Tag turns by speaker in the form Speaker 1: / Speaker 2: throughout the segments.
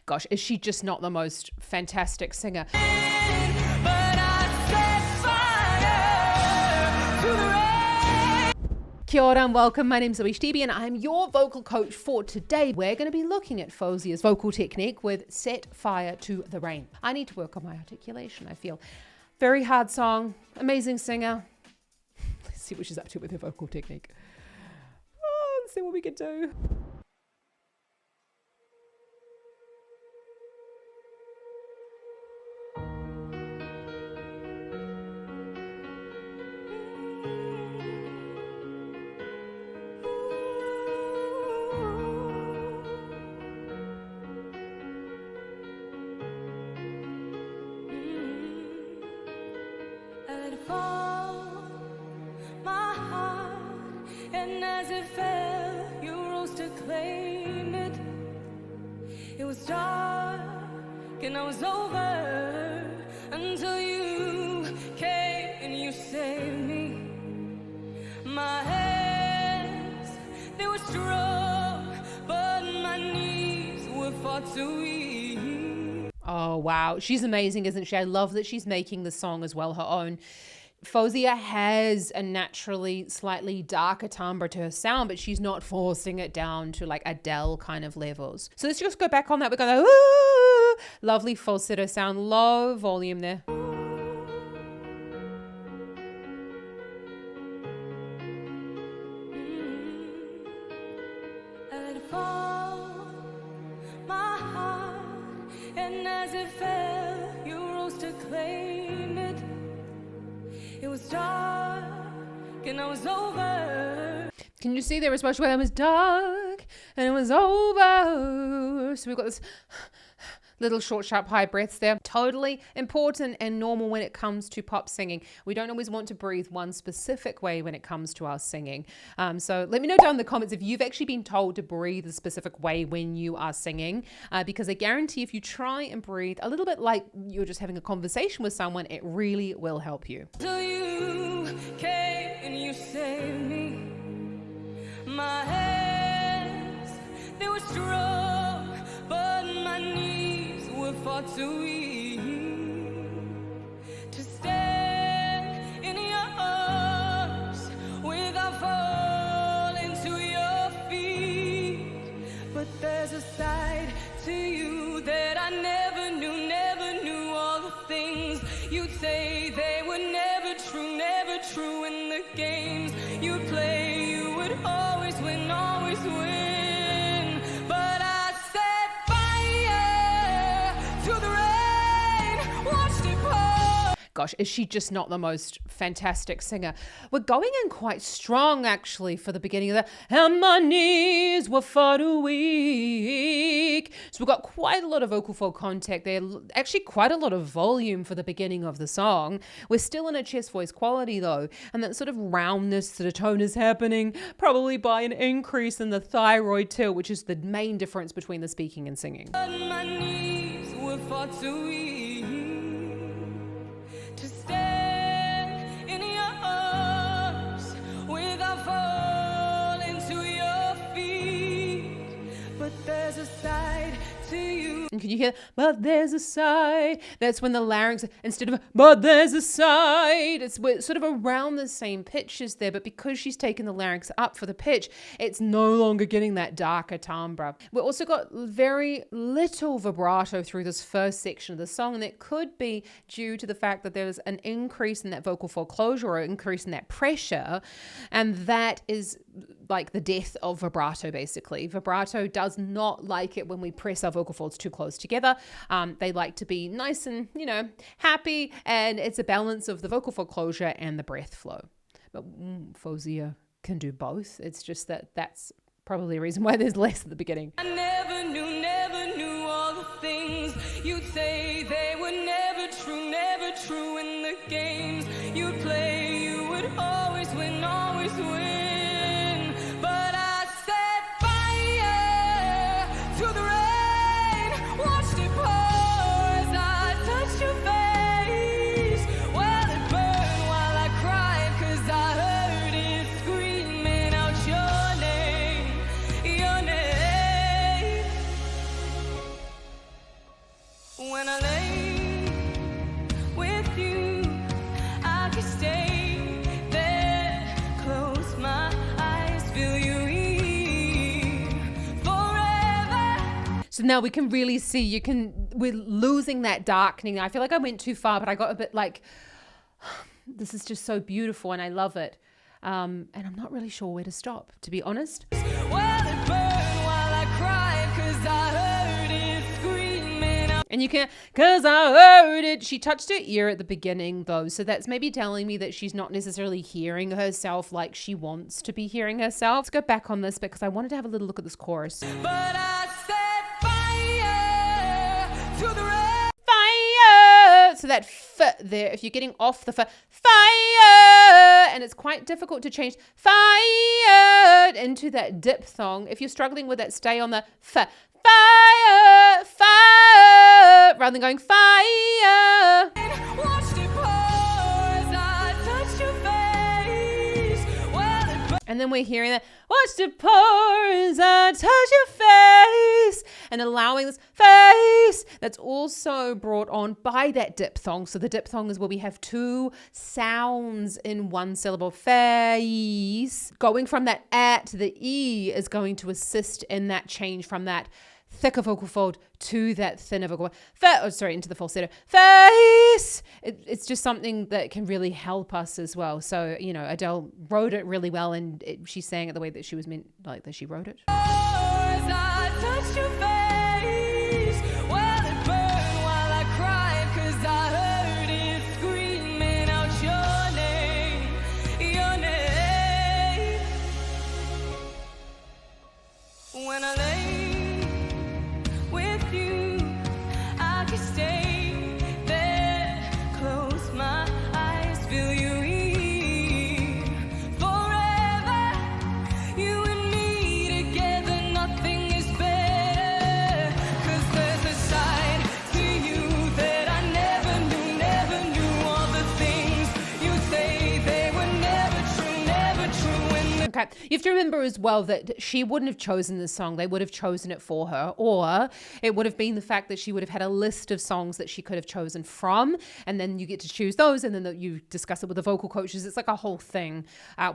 Speaker 1: Gosh, is she just not the most fantastic singer? Kia ora and welcome. My name's ZoeStibi and I'm your vocal coach for today. We're going to be looking at Faouzia's vocal technique with Set Fire to the Rain. I need to work on my articulation, I feel. Very hard song, amazing singer. Let's see what she's up to with her vocal technique. Oh, let's see what we can do.
Speaker 2: As it fell, you rose to claim it. It was dark and I was over until you came and you saved me. My hands, they were strong, but my knees were far too weak.
Speaker 1: Oh, wow. She's amazing, isn't she? I love that she's making the song as well her own. Faouzia has a naturally slightly darker timbre to her sound, but she's not forcing it down to like Adele kind of levels. So let's just go back on that. We're going to, ooh, lovely falsetto sound, low volume there.
Speaker 2: I let it fall, my heart, and as it fell, you rose to claim it. It was dark and I was over.
Speaker 1: Can you see there as much where it was dark and it was over? So we've got this little short, sharp, high breaths there. Totally important and normal when it comes to pop singing. We don't always want to breathe one specific way when it comes to our singing. So let me know down in the comments if you've actually been told to breathe a specific way when you are singing, because I guarantee if you try and breathe a little bit like you're just having a conversation with someone, it really will help you.
Speaker 2: Till you came and you saved me. My hands, they were strong, but my knees were far too weak to stand in your arms without falling to your feet. But there's a side to you that I never knew all the things you'd say. They were never true in the games you'd play. You would always win, always win. But I set fire to the rain, watched it pour.
Speaker 1: Gosh, is she just not the most fantastic singer? We're going in quite strong, actually, for the beginning of that. And my knees were far too weak. So we've got quite a lot of vocal fold contact there. Actually, quite a lot of volume for the beginning of the song. We're still in a chest voice quality, though. And that sort of roundness to the tone is happening probably by an increase in the thyroid tilt, which is the main difference between the speaking and singing.
Speaker 2: But my knees were far too weak to stand in your arms without falling to your feet. But there's a side to you.
Speaker 1: And can you hear, but there's a side? That's when the larynx, instead of, but there's a side, it's sort of around the same pitches there, but because she's taken the larynx up for the pitch, it's no longer getting that darker timbre. We've also got very little vibrato through this first section of the song, and it could be due to the fact that there's an increase in that vocal fold closure or increase in that pressure, and that is like the death of vibrato, basically. Vibrato does not like it when we press our vocal folds too close together. They like to be nice and, happy, and it's a balance of the vocal fold closure and the breath flow. But Faouzia can do both. It's just that's probably a reason why there's less at the beginning.
Speaker 2: I never knew all the things you'd say. They were never true in the games you'd play. You would always win, always win. But I set fire to the rain, watched it pour as I touched your face. Well, it burned while I cried, 'cause I heard it screaming out your name, your name. When I lay with you, I can stay there, close my eyes, feel you here forever.
Speaker 1: So now we can really see, we're losing that darkening. I feel like I went too far, but I got a bit like, this is just so beautiful and I love it. And I'm not really sure where to stop, to be honest.
Speaker 2: Well, it burned while I cried, 'cause I heard it screaming out.
Speaker 1: And you can, 'cause I heard it. She touched her ear at the beginning though. So that's maybe telling me that she's not necessarily hearing herself like she wants to be hearing herself. Let's go back on this because I wanted to have a little look at this chorus.
Speaker 2: But I set fire to the red.
Speaker 1: Fire! So that f there, if you're getting off the fire, and it's quite difficult to change fire into that diphthong. If you're struggling with that, stay on the fire, fire, rather than going fire.
Speaker 2: Watched it pour as I touched your face. Well, it burned.
Speaker 1: And then we're hearing that, watch the pour as I touch your face, and allowing this face that's also brought on by that diphthong. So the diphthong is where we have two sounds in one syllable, face. Going from that a to the e is going to assist in that change from that thicker vocal fold to that thinner vocal into the falsetto face. It's just something that can really help us as well. So, you know, Adele wrote it really well, and she sang it the way that she was meant, like that she wrote it.
Speaker 2: As I touched your face. Well, it burned while I cried, 'cause I heard it screaming out your name, your name. When I lay with you, I can stay there, close my eyes, feel you here forever. You and me together, nothing is better. 'Cause there's a side to you that I never knew. All the things you say, they were never true.
Speaker 1: Okay, you have to remember as well that she wouldn't have chosen this song. They would have chosen it for her, or it would have been the fact that she would have had a list of songs that she could have chosen from, and then you get to choose those, and then you discuss it with the vocal coaches. It's like a whole thing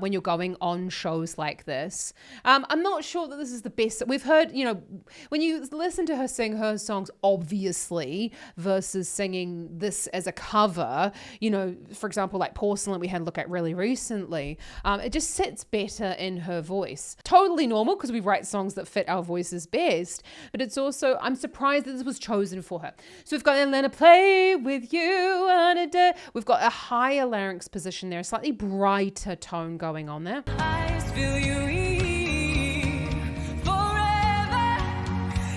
Speaker 1: when you're going on shows like this. I'm not sure that this is the best. We've heard, you know, when you listen to her sing her songs, obviously, versus singing this as a cover, you know, for example, like Porcelain we had a look at really recently, it just sits better in her voice. Totally normal because we write songs that fit our voices best, but it's also, I'm surprised that this was chosen for her. So we've got Atlanta play with you on a day. We've got a higher larynx position there, a slightly brighter tone going on there.
Speaker 2: Eyes feel you here forever.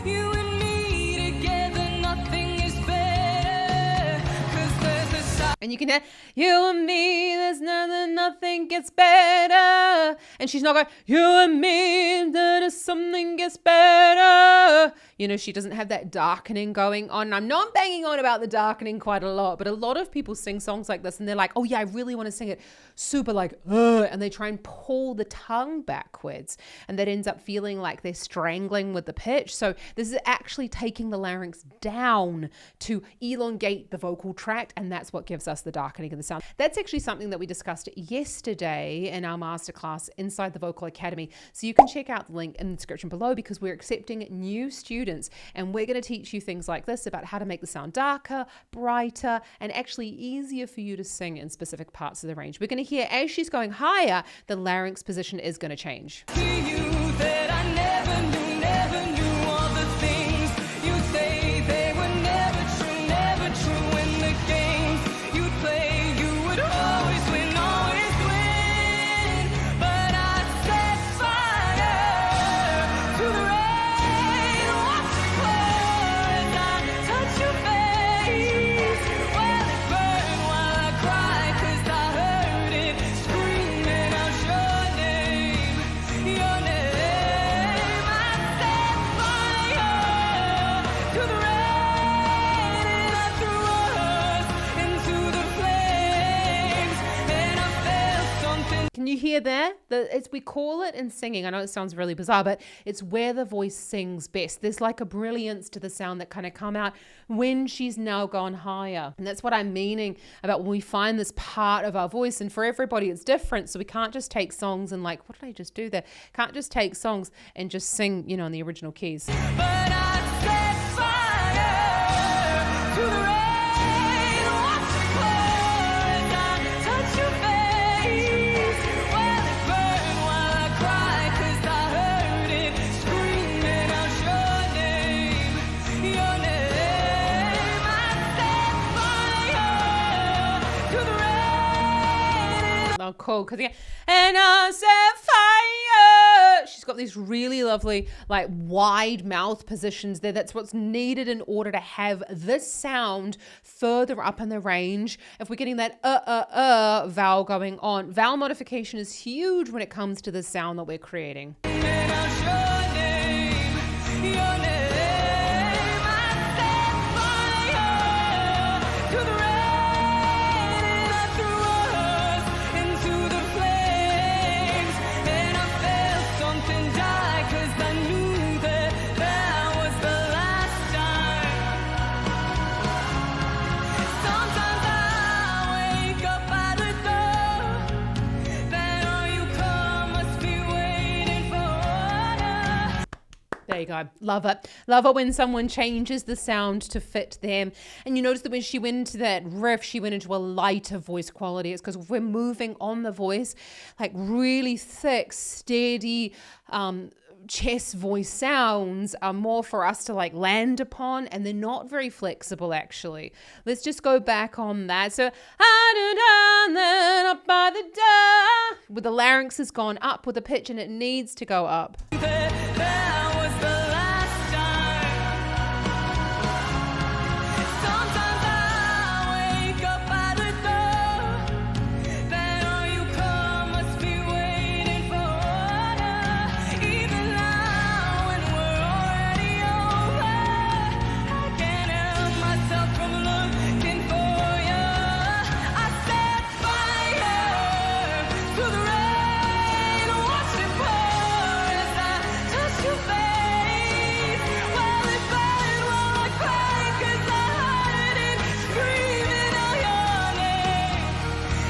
Speaker 2: You and me together, nothing is better. 'Cause there's a side.
Speaker 1: And you can hear, you and me, there's nothing gets better. And she's not going, you and me, there's something gets better. You know, she doesn't have that darkening going on. I'm not banging on about the darkening quite a lot, but a lot of people sing songs like this and they're like, oh yeah, I really want to sing it super like, and they try and pull the tongue backwards. And that ends up feeling like they're strangling with the pitch. So this is actually taking the larynx down to elongate the vocal tract. And that's what gives us the darkening of the sound. That's actually something that we discussed yesterday in our masterclass inside the Vocal Academy. So you can check out the link in the description below because we're accepting new students and we're going to teach you things like this about how to make the sound darker, brighter, and actually easier for you to sing in specific parts of the range. We're going to hear as she's going higher, the larynx position is going to change.
Speaker 2: To you that I never knew all the things you say, they were never true. In the games you play, you would always win. But I set fire to the rain. Watch it pour as I touch your face. Well, it burned while I cried, 'cause I heard it screaming out your name, your name. I
Speaker 1: you hear there? We call it in singing, I know it sounds really bizarre, but it's where the voice sings best. There's like a brilliance to the sound that kind of come out when she's now gone higher. And that's what I'm meaning about when we find this part of our voice. And for everybody, it's different. So we can't just take songs and like, what did I just do there? Can't just take songs and just sing, in the original keys.
Speaker 2: But I set fire to the rain, watch it pour as I touch your face. While it burned, while I cried, 'cause I heard it screaming out your name, your name. I set fire to the rain.
Speaker 1: Oh, cool. And I set fire. She's got these really lovely, like wide mouth positions there. That's what's needed in order to have this sound further up in the range. If we're getting that vowel going on, vowel modification is huge when it comes to the sound that we're creating.
Speaker 2: Screaming out your name, your name. I set fire to the rain, and I threw us into the flames. And I felt something die, 'cause I knew that was the last time. Sometimes I wake up by the door, then all you come must be waiting for order.
Speaker 1: There you go. Love it. Love it when someone changes the sound to fit them. And you notice that when she went into that riff, she went into a lighter voice quality. It's because we're moving on the voice, like really thick, steady, chest voice sounds are more for us to like land upon, and they're not very flexible actually. Let's just go back on that. So then up by the door, with the larynx has gone up with the pitch and it needs to go up.
Speaker 2: That was the last time. Sometimes I wake up by the door, then all you come must be waiting for order. Even now when we're already over, I can't help myself from looking for you. I set fire to the rain, watch it pour as I touch your face. While it burned, while I cried, 'cause I heard it screaming out your name,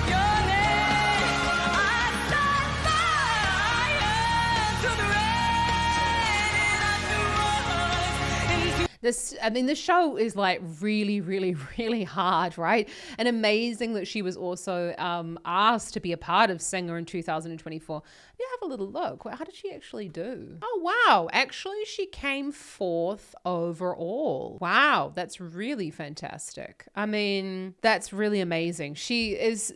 Speaker 2: your name. I set fire to the rain, and I threw us into
Speaker 1: This show is like really, really, really hard, right? And amazing that she was also asked to be a part of Singer in 2024. You have a little look. How did she actually do? Oh, wow. Actually, she came fourth overall. Wow. That's really fantastic. I mean, that's really amazing. she's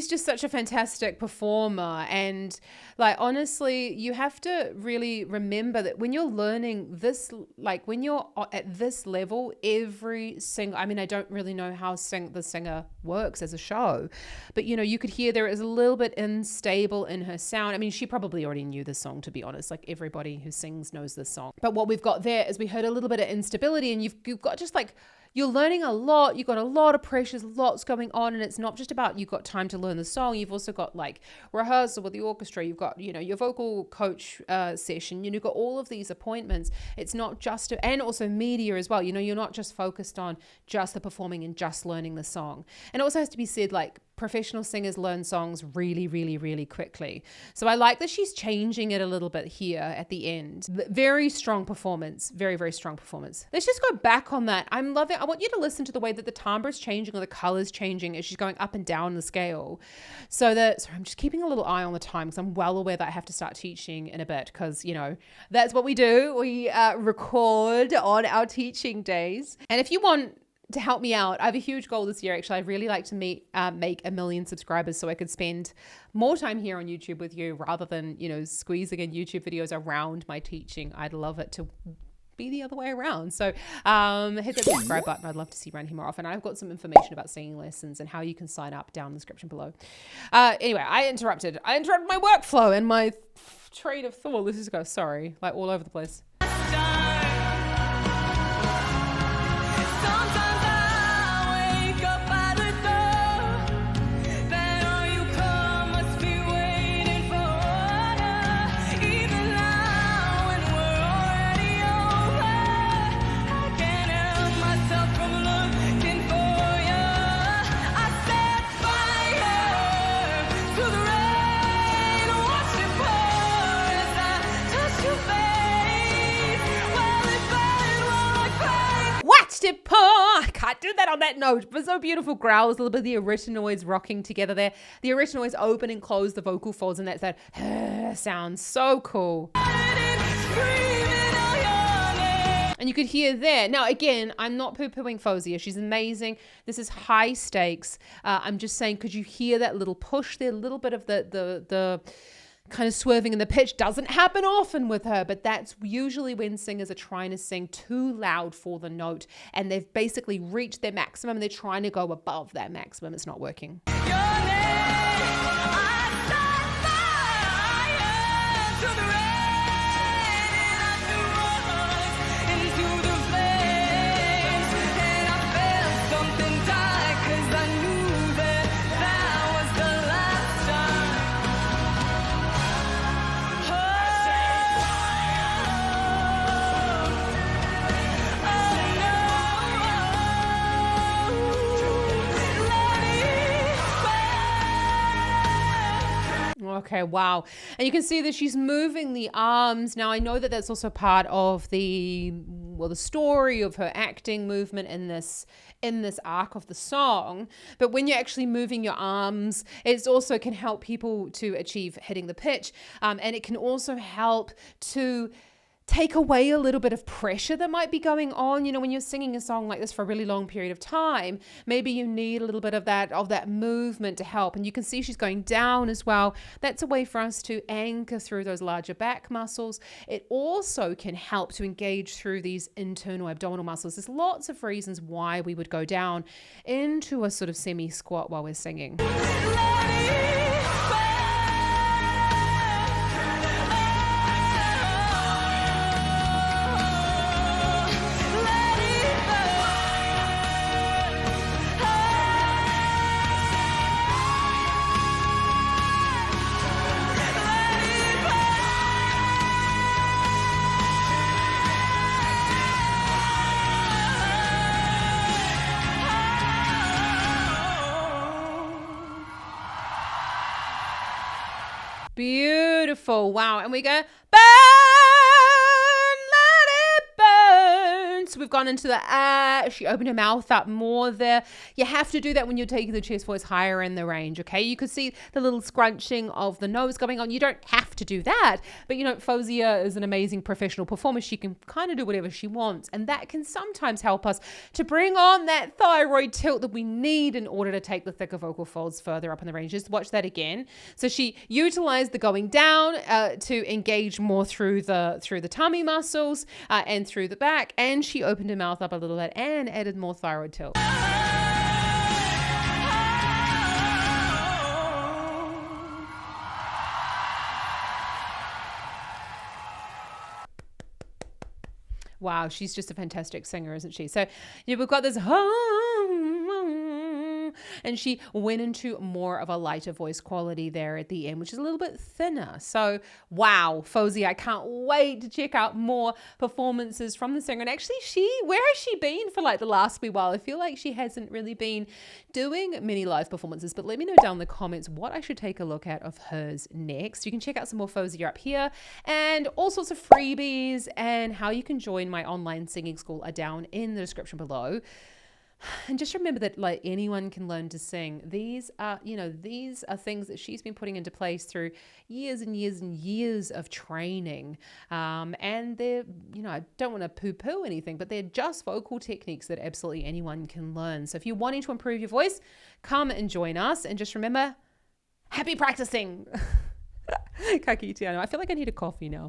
Speaker 1: just such a fantastic performer. And like, honestly, you have to really remember that when you're learning this, like when you're at this level, every single, I mean, I don't really know how the singer works as a show, but you could hear there is a little bit unstable in her sound. I mean, she probably already knew the song, to be honest. Like everybody who sings knows this song. But what we've got there is we heard a little bit of instability, and you've got just like, you're learning a lot. You've got a lot of pressures, lots going on. And it's not just about you've got time to learn the song. You've also got like rehearsal with the orchestra. You've got, your vocal coach session. You've got all of these appointments. It's not just, and also media as well. You're not just focused on just the performing and just learning the song. And it also has to be said, like, professional singers learn songs really, really, really quickly. So I like that she's changing it a little bit here at the end. Very strong performance. Very, very strong performance. Let's just go back on that. I'm loving, I want you to listen to the way that the timbre is changing or the color's changing as she's going up and down the scale. Sorry, I'm just keeping a little eye on the time because I'm well aware that I have to start teaching in a bit because, that's what we do. We record on our teaching days. And if you want to help me out, I have a huge goal this year. Actually, I'd really like to make 1 million subscribers so I could spend more time here on YouTube with you rather than, squeezing in YouTube videos around my teaching. I'd love it to be the other way around. So hit that subscribe button. I'd love to see you around here more often. I've got some information about singing lessons and how you can sign up down in the description below. Anyway, I interrupted my workflow and my train of thought. Let's just go, sorry, like all over the place.
Speaker 2: Wake up by the door, then all you come must be waiting.
Speaker 1: I can't do that on that note, but so beautiful. Growls, a little bit of the arytenoids rocking together there. The arytenoids open and close the vocal folds, and that's that sound. So cool. And you could hear there. Now, again, I'm not poo-pooing Faouzia. She's amazing. This is high stakes. I'm just saying, could you hear that little push there? A little bit of the kind of swerving in the pitch. Doesn't happen often with her, but that's usually when singers are trying to sing too loud for the note, and they've basically reached their maximum, and they're trying to go above that maximum. It's not working. Okay, wow. And you can see that she's moving the arms. Now, I know that that's also part of the story of her acting movement in this arc of the song. But when you're actually moving your arms, it also can help people to achieve hitting the pitch. And it can also help to take away a little bit of pressure that might be going on. You know, when you're singing a song like this for a really long period of time, maybe you need a little bit of that movement to help. And you can see she's going down as well. That's a way for us to anchor through those larger back muscles. It also can help to engage through these internal abdominal muscles. There's lots of reasons why we would go down into a sort of semi-squat while we're singing. Beautiful. Wow. And we go, burn, let it burn. So we've gone into the, she opened her mouth up more there. You have to do that when you're taking the chest voice higher in the range, okay? You could see the little scrunching of the nose going on. You don't have to do that. But, you know, Faouzia is an amazing professional performer. She can kind of do whatever she wants. And that can sometimes help us to bring on that thyroid tilt that we need in order to take the thicker vocal folds further up in the range. Just watch that again. So she utilized the going down to engage more through the tummy muscles and through the back. And she opened her mouth up a little bit and added more thyroid tilt. Wow, she's just a fantastic singer, isn't she? So yeah, we've got this and she went into more of a lighter voice quality there at the end, which is a little bit thinner. So wow, Faouzia, I can't wait to check out more performances from the singer. And actually, where has she been for like the last wee while? I feel like she hasn't really been doing many live performances, but let me know down in the comments what I should take a look at of hers next. You can check out some more Faouzia up here, and all sorts of freebies and how you can join my online singing school are down in the description below. And just remember that like anyone can learn to sing. These are things that she's been putting into place through years and years and years of training. And they're, I don't want to poo-poo anything, but they're just vocal techniques that absolutely anyone can learn. So if you're wanting to improve your voice, come and join us. And just remember, happy practicing. Ka kite ana. I feel like I need a coffee now.